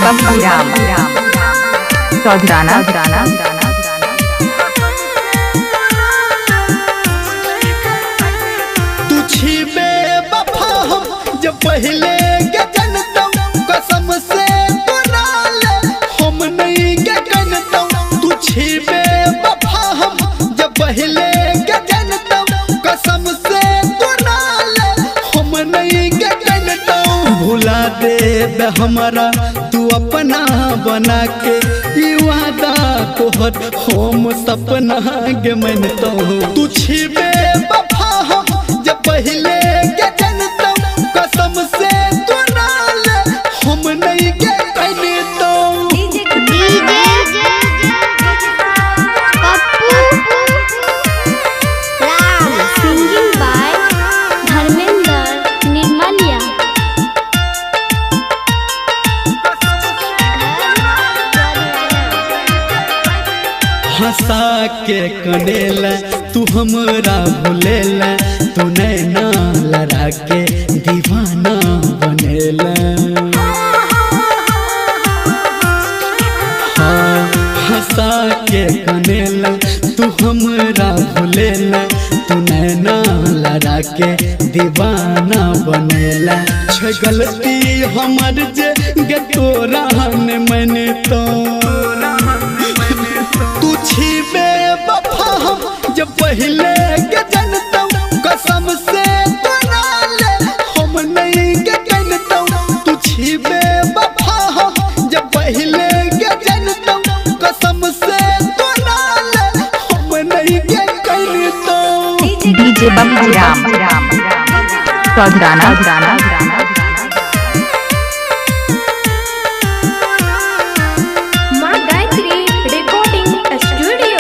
बबूराम चौधराना तू छिबे वफा हम जब पहले के जनतम कसम से बनाले हम नहीं के जनतम तू छिबे वफा हम जब पहले के जनतम कसम से बनाले हम नहीं के जनतम भुला दे हमारा तू अपना बना के ई वादा तोहर हम सपना के मनतो तू छिबे वफा हम जब पहले के जनतम कसम से तू नाले हम नहीं के कहतो Singing by Dharmender Nirmalia. हंसा के कनेला तू हमरा भूलेला तू नैना लड़ा के दीवाना बनेला हाँ हंसा के कनेला तू हमरा भूलेला तू नैना लड़ा के दीवाना बनेला छ गलती हमर जे गे तोरा ने मैंने तो तू छिबे वफा हम जब पहले के जनतम कसम से बनाले हम नहीं के कहतम तू छिबे वफा हम जब पहले के जनतम कसम से बनाले हम नहीं के कहतम डीजे बबूराम चौधराना माँ गायत्री recording studio.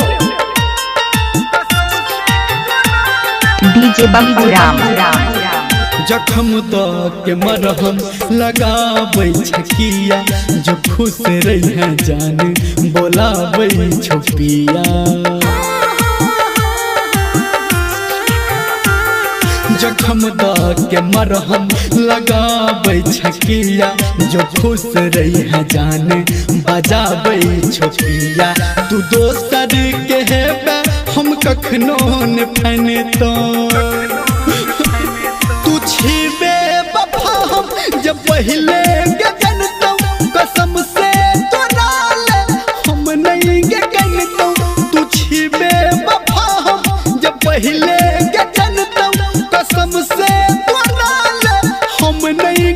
डीजे बबूराम जखम तो के मरहम लगाबै छकिया जो खुश रही है जान बोलाबै छुपिया जखम द के मरहम लगाबै छकिया जो खुश रही है जान बजाबै छुपिया तू दोसर के हेबे हम कखनो न फनतो तू छिबे वफा हम जब पहले के जनतम कसम से तोराले हम नहीं के कहतो तू छिबे वफा हम जब पहले के जनतम कसम से तोराले हम नहीं